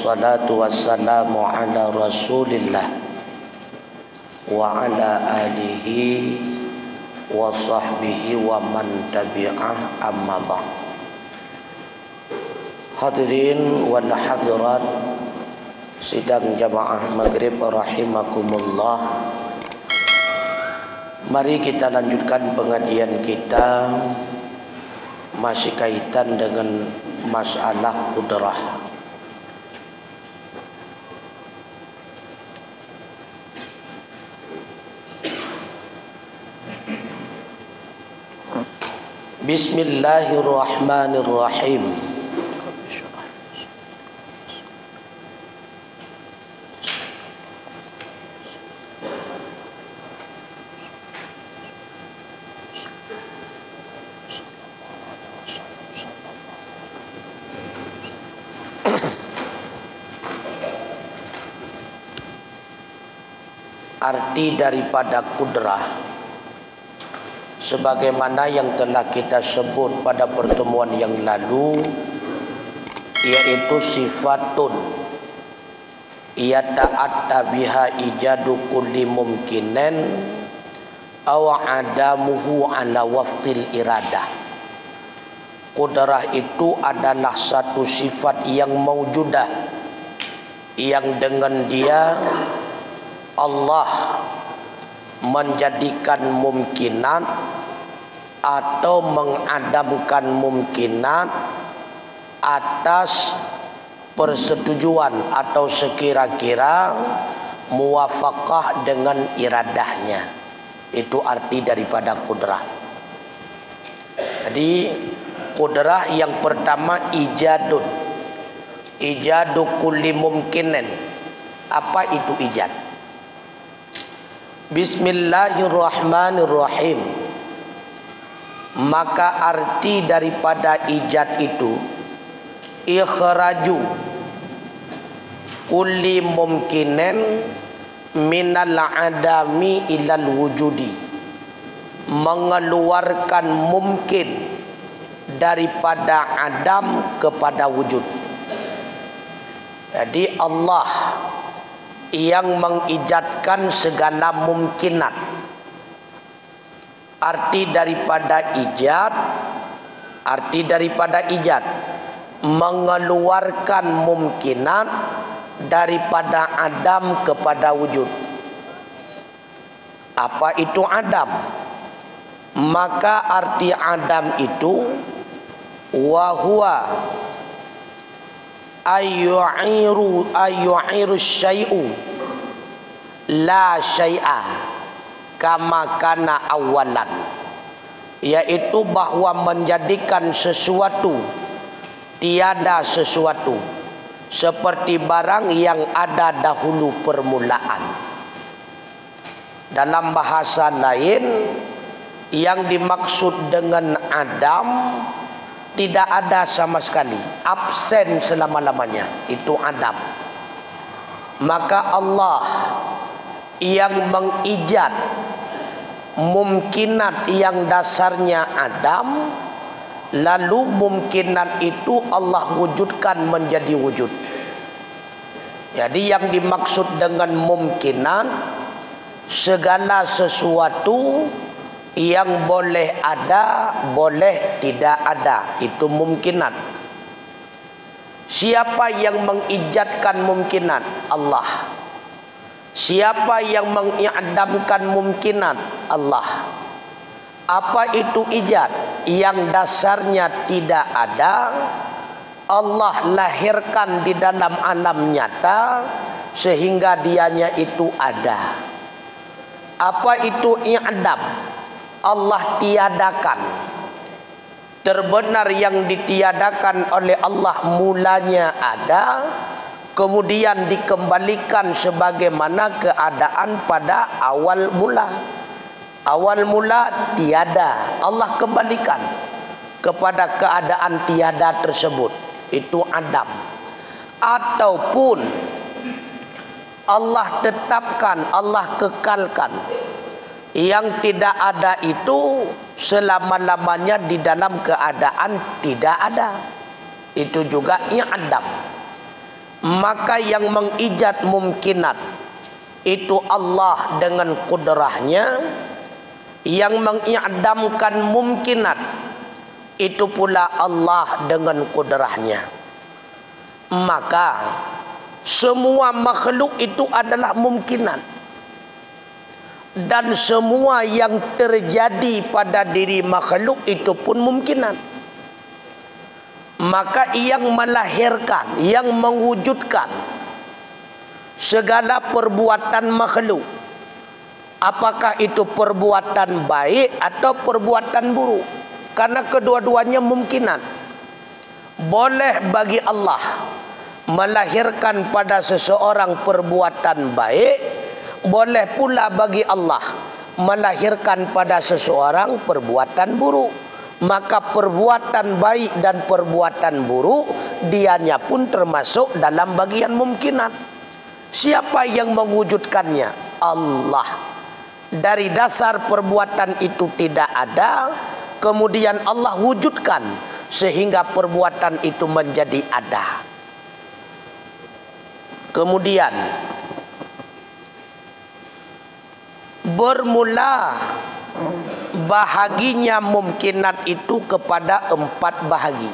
Wassalatu wassalamu ala Rasulillah wa ala alihi wa sahbihi wa man tabi'ah, amma ba'd. Hadirin wal hadirat sidang jamaah maghrib rahimakumullah. Mari kita lanjutkan pengajian kita, masih kaitan dengan masalah kudrah. Bismillahirrahmanirrahim. Arti daripada kudrah sebagaimana yang telah kita sebut pada pertemuan yang lalu, yaitu sifatun yata'atta biha ijadu kulli mumkinin aw adamuhu ala wafqil iradah. Kudrah itu adalah satu sifat yang maujudah, yang dengan dia Allah menjadikan mungkinat atau mengadamkan mungkinat atas persetujuan atau sekira-kira muwafaqah dengan iradahnya. Itu arti daripada kudrah. Jadi kudrah yang pertama ijadun, ijadu kulli mumkinin. Apa itu ijad? Bismillahirrahmanirrahim. Maka arti daripada ijad itu ikhraju kulli mumkinin minal adami ilal wujudi, mengeluarkan mungkin daripada adam kepada wujud. Jadi Allah yang mengijadkan segala mungkinat. Arti daripada ijad mengeluarkan mungkinat daripada adam kepada wujud. Apa itu adam? Maka arti adam itu wahuwa ayyu'iru syai'u la syai'a kama kana awalan, yaitu bahwa menjadikan sesuatu tiada sesuatu seperti barang yang ada dahulu permulaan. Dalam bahasa lain, yang dimaksud dengan adam tidak ada sama sekali, absen selama-lamanya, itu adam. Maka Allah yang mengijad mungkinat yang dasarnya adam, lalu mungkinat itu Allah wujudkan menjadi wujud. Jadi yang dimaksud dengan mungkinat segala sesuatu yang boleh ada, boleh tidak ada, itu mungkinat. Siapa yang mengijadkan mungkinat? Allah. Siapa yang mengadamkan mungkinat? Allah. Apa itu ijad? Yang dasarnya tidak ada, Allah lahirkan di dalam alam nyata sehingga dianya itu ada. Apa itu i'dam? Allah tiadakan. Terbenar yang ditiadakan oleh Allah mulanya ada, kemudian dikembalikan sebagaimana keadaan pada awal mula. Awal mula tiada, Allah kembalikan kepada keadaan tiada tersebut. Itu adam. Ataupun Allah tetapkan, Allah kekalkan yang tidak ada itu selama-lamanya di dalam keadaan tidak ada. Itu juga i'dam. maka yang mengijad mumkinat itu Allah dengan kudrahnya, yang mengidamkan mumkinat itu pula Allah dengan kudrahnya. Maka semua makhluk itu adalah mumkinat, dan semua yang terjadi pada diri makhluk itu pun mumkinat. Maka yang melahirkan, yang mewujudkan segala perbuatan makhluk, apakah itu perbuatan baik atau perbuatan buruk, karena kedua-duanya mungkinan. Boleh bagi Allah melahirkan pada seseorang perbuatan baik, boleh pula bagi Allah melahirkan pada seseorang perbuatan buruk. Maka perbuatan baik dan perbuatan buruk dianya pun termasuk dalam bagian mungkinat. Siapa yang mewujudkannya? Allah. Dari dasar perbuatan itu tidak ada, kemudian Allah wujudkan sehingga perbuatan itu menjadi ada. Kemudian bermula bahaginya mumkinat itu kepada 4 bahagi.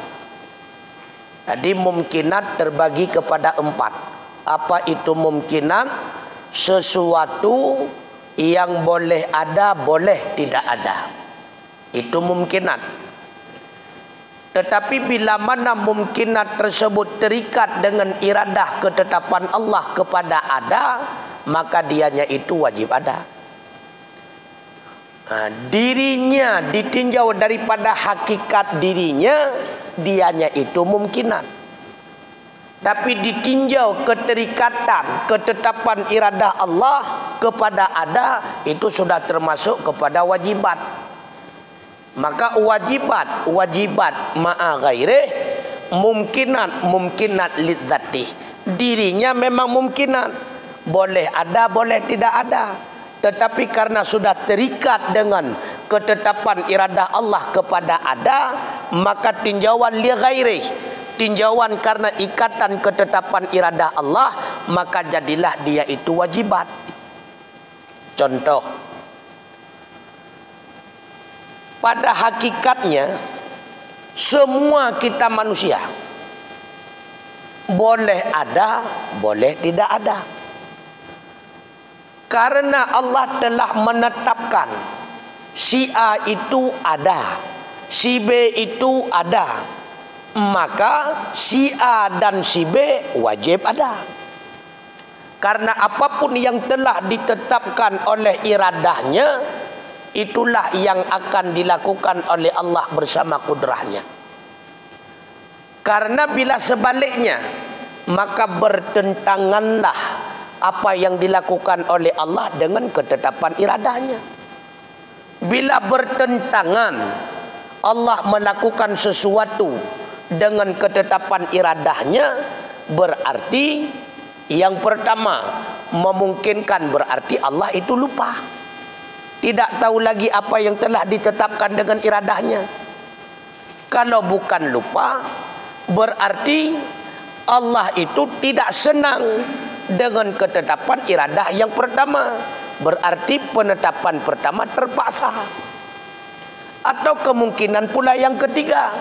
Jadi mumkinat terbagi kepada 4. Apa itu mumkinat? Sesuatu yang boleh ada, boleh tidak ada. Itu mumkinat. Tetapi bila mana mumkinat tersebut terikat dengan iradah ketetapan Allah kepada ada, maka dianya itu wajib ada. Dirinya ditinjau daripada hakikat dirinya, dianya itu mumkinat. Tapi ditinjau keterikatan ketetapan iradah Allah kepada ada, itu sudah termasuk kepada wajibat. Maka wajibat ma'a ghairih, mumkinat lidzatih. Dirinya memang mumkinat, boleh ada, boleh tidak ada. Tetapi karena sudah terikat dengan ketetapan iradah Allah kepada ada, maka tinjauan li ghairi, tinjauan karena ikatan ketetapan iradah Allah, maka jadilah dia itu wajibat. Contoh, pada hakikatnya semua kita manusia boleh ada, boleh tidak ada. Karena Allah telah menetapkan si A itu ada, si B itu ada, maka si A dan si B wajib ada. Karena apapun yang telah ditetapkan oleh iradahnya, itulah yang akan dilakukan oleh Allah bersama kudrahnya. Karena bila sebaliknya, maka bertentanganlah apa yang dilakukan oleh Allah dengan ketetapan iradahnya. Bila bertentangan, Allah melakukan sesuatu dengan ketetapan iradahnya, berarti yang pertama memungkinkan berarti Allah itu lupa, tidak tahu lagi apa yang telah ditetapkan dengan iradahnya. Kalau bukan lupa, berarti Allah itu tidak senang dengan ketetapan iradah yang pertama. Berarti penetapan pertama terpaksa. Atau kemungkinan pula yang ketiga,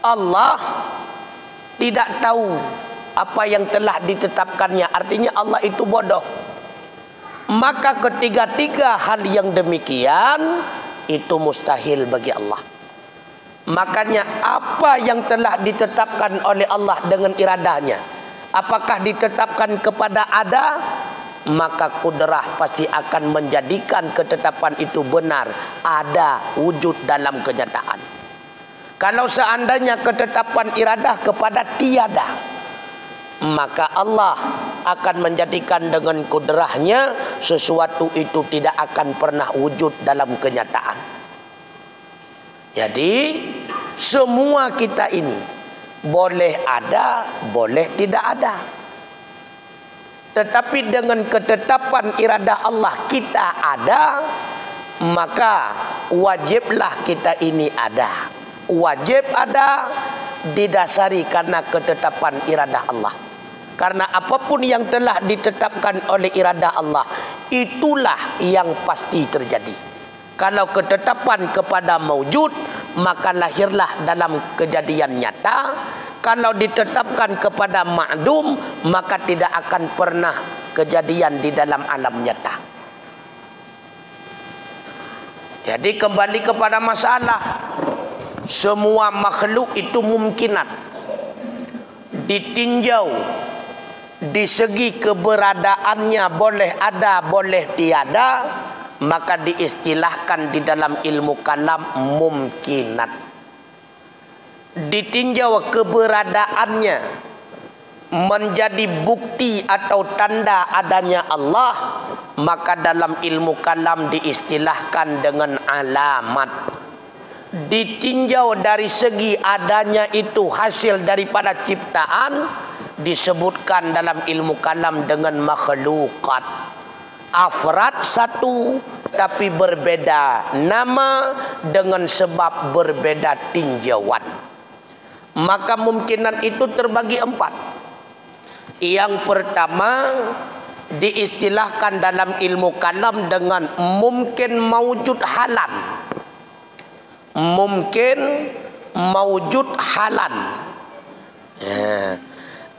Allah tidak tahu apa yang telah ditetapkannya, artinya Allah itu bodoh. Maka ketiga-tiga hal yang demikian itu mustahil bagi Allah. Makanya apa yang telah ditetapkan oleh Allah dengan iradahnya, apakah ditetapkan kepada ada, maka kudrah pasti akan menjadikan ketetapan itu benar, ada, wujud dalam kenyataan. Kalau seandainya ketetapan iradah kepada tiada, maka Allah akan menjadikan dengan kudrahnya sesuatu itu tidak akan pernah wujud dalam kenyataan. Jadi semua kita ini boleh ada, boleh tidak ada. Tetapi dengan ketetapan iradah Allah kita ada, maka wajiblah kita ini ada. Wajib ada didasari karena ketetapan iradah Allah. Karena apapun yang telah ditetapkan oleh iradah Allah, itulah yang pasti terjadi. Kalau ketetapan kepada maujud, maka lahirlah dalam kejadian nyata. Kalau ditetapkan kepada ma'dum, maka tidak akan pernah kejadian di dalam alam nyata. Jadi kembali kepada masalah, semua makhluk itu mungkinat. Ditinjau di segi keberadaannya, boleh ada, boleh tiada, maka diistilahkan di dalam ilmu kalam mumkinat. Ditinjau keberadaannya menjadi bukti atau tanda adanya Allah, maka dalam ilmu kalam diistilahkan dengan alamat. Ditinjau dari segi adanya itu hasil daripada ciptaan, disebutkan dalam ilmu kalam dengan makhlukat. Afrad satu tapi berbeda nama dengan sebab berbeda tinjauan. Maka mungkinan itu terbagi empat. Yang pertama diistilahkan dalam ilmu kalam dengan mungkin maujud halan. Mungkin maujud halan.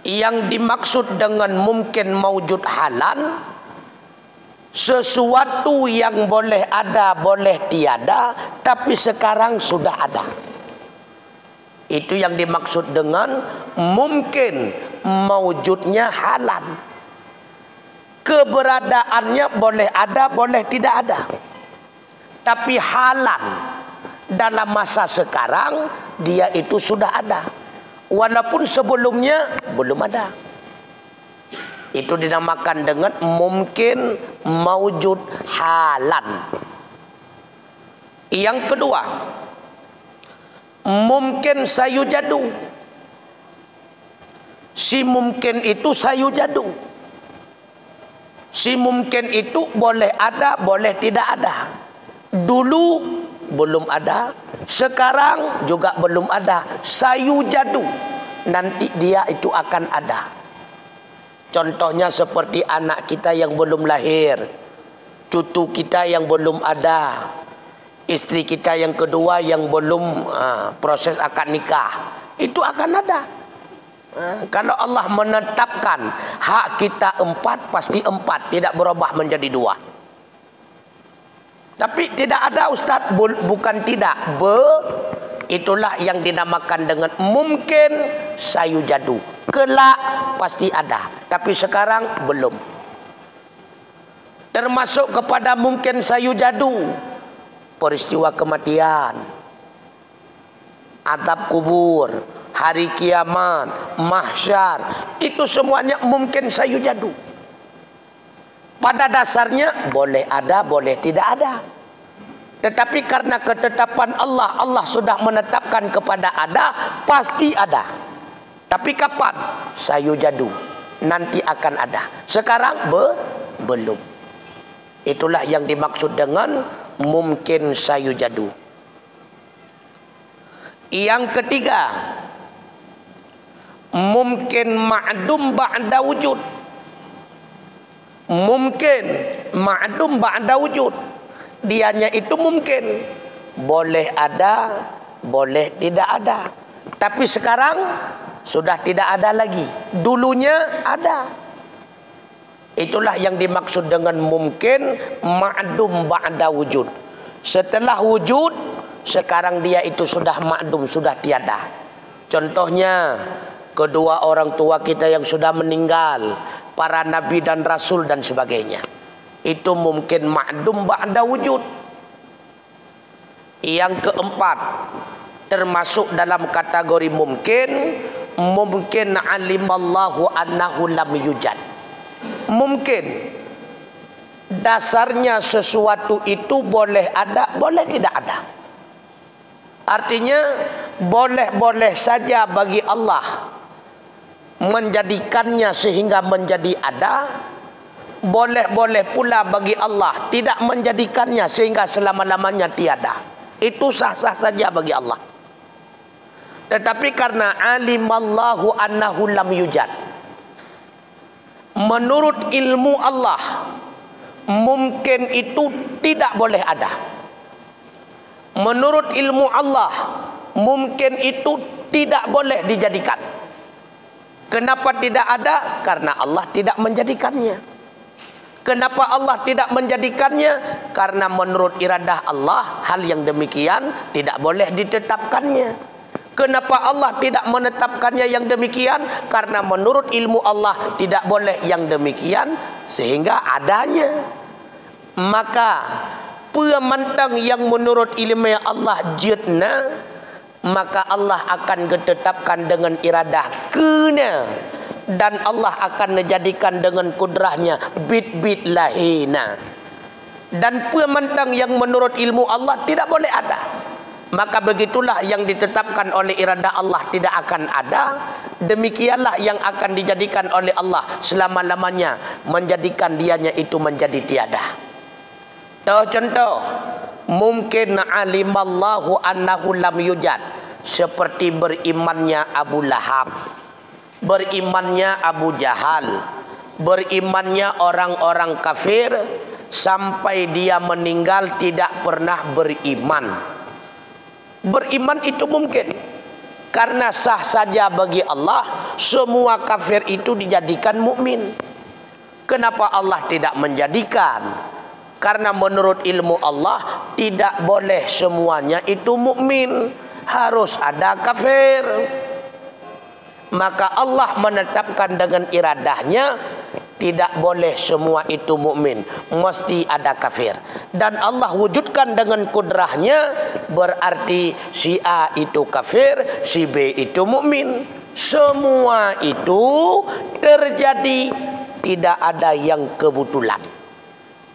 Yang dimaksud dengan mungkin maujud halan, sesuatu yang boleh ada, boleh tiada, tapi sekarang sudah ada. Itu yang dimaksud dengan mungkin maujudnya halan. Keberadaannya boleh ada, boleh tidak ada. Tapi halan dalam masa sekarang, dia itu sudah ada. Walaupun sebelumnya belum ada. Itu dinamakan dengan mungkin maujud halan. Yang kedua, mungkin sayujadu. Si mungkin itu sayujadu. Si mungkin itu boleh ada, boleh tidak ada. Dulu belum ada, sekarang juga belum ada. Sayujadu, nanti dia itu akan ada. Contohnya seperti anak kita yang belum lahir, cucu kita yang belum ada, istri kita yang kedua yang belum proses akad nikah, itu akan ada. Kalau Allah menetapkan hak kita 4, pasti 4, tidak berubah menjadi 2. Tapi tidak ada Ustaz, bukan tidak. Itulah yang dinamakan dengan mungkin sayujadu. Kelak pasti ada, tapi sekarang belum. Termasuk kepada mungkin sayujadu, peristiwa kematian, azab kubur, hari kiamat, mahsyar, itu semuanya mungkin sayujadu. Pada dasarnya boleh ada, boleh tidak ada. Tetapi karena ketetapan Allah, Allah sudah menetapkan kepada ada, pasti ada. Tapi kapan? Sayujadu, nanti akan ada. Sekarang belum. Itulah yang dimaksud dengan mungkin sayujadu. Yang ketiga, mungkin ma'dum ba'da wujud. Mungkin ma'dum ba'da wujud. Dianya itu mungkin boleh ada, boleh tidak ada. Tapi sekarang sudah tidak ada lagi. Dulunya ada. Itulah yang dimaksud dengan mungkin ma'dum ba'da wujud. Setelah wujud, sekarang dia itu sudah ma'dum, sudah tiada. Contohnya kedua orang tua kita yang sudah meninggal, para nabi dan rasul dan sebagainya. Itu mungkin ma'dum ba'da wujud. Yang keempat, termasuk dalam kategori mungkin alimallahu annahu lam yujad. Mungkin dasarnya sesuatu itu boleh ada, boleh tidak ada. Artinya boleh-boleh saja bagi Allah menjadikannya sehingga menjadi ada, boleh-boleh pula bagi Allah tidak menjadikannya sehingga selama-lamanya tiada. Itu sah-sah saja bagi Allah. Tetapi karena alimallahu annahu lam yujad, menurut ilmu Allah mungkin itu tidak boleh ada. Menurut ilmu Allah mungkin itu tidak boleh dijadikan. Kenapa tidak ada? Karena Allah tidak menjadikannya. Kenapa Allah tidak menjadikannya? Karena menurut iradah Allah hal yang demikian tidak boleh ditetapkannya. Kenapa Allah tidak menetapkannya yang demikian? Karena menurut ilmu Allah tidak boleh yang demikian sehingga adanya. Maka pemantang yang menurut ilmu Allah jidna, maka Allah akan ditetapkan dengan iradah kena, dan Allah akan menjadikan dengan kudrahnya bit-bit lahina. Dan pemantang yang menurut ilmu Allah tidak boleh ada, maka begitulah yang ditetapkan oleh iradah Allah tidak akan ada. Demikianlah yang akan dijadikan oleh Allah selama-lamanya, menjadikan dianya itu menjadi tiada. Contoh, mungkin alimallahu annahu lam yujad, seperti berimannya Abu Lahab, berimannya Abu Jahal, berimannya orang-orang kafir sampai dia meninggal tidak pernah beriman. Beriman itu mungkin, karena sah saja bagi Allah semua kafir itu dijadikan mukmin. Kenapa Allah tidak menjadikan? Karena menurut ilmu Allah tidak boleh semuanya itu mukmin, harus ada kafir. Maka Allah menetapkan dengan iradahnya tidak boleh semua itu mukmin, mesti ada kafir. Dan Allah wujudkan dengan kudrahnya, berarti si A itu kafir, si B itu mukmin. Semua itu terjadi, tidak ada yang kebetulan.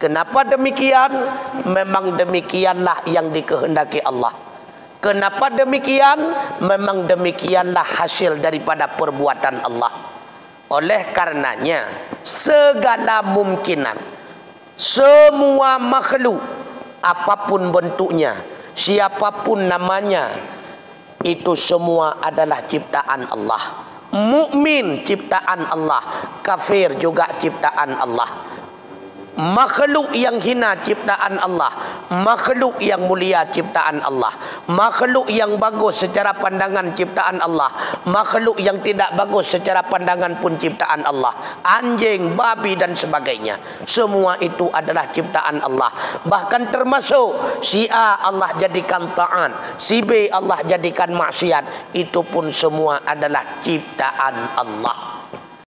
Kenapa demikian? Memang demikianlah yang dikehendaki Allah. Kenapa demikian? Memang demikianlah hasil daripada perbuatan Allah. Oleh karenanya segala mungkinan, semua makhluk apapun bentuknya, siapapun namanya, itu semua adalah ciptaan Allah. Mukmin ciptaan Allah, kafir juga ciptaan Allah. Makhluk yang hina ciptaan Allah, makhluk yang mulia ciptaan Allah, makhluk yang bagus secara pandangan ciptaan Allah, makhluk yang tidak bagus secara pandangan pun ciptaan Allah. Anjing, babi dan sebagainya, semua itu adalah ciptaan Allah. Bahkan termasuk si A Allah jadikan ta'an, si B Allah jadikan maksiat, itu pun semua adalah ciptaan Allah.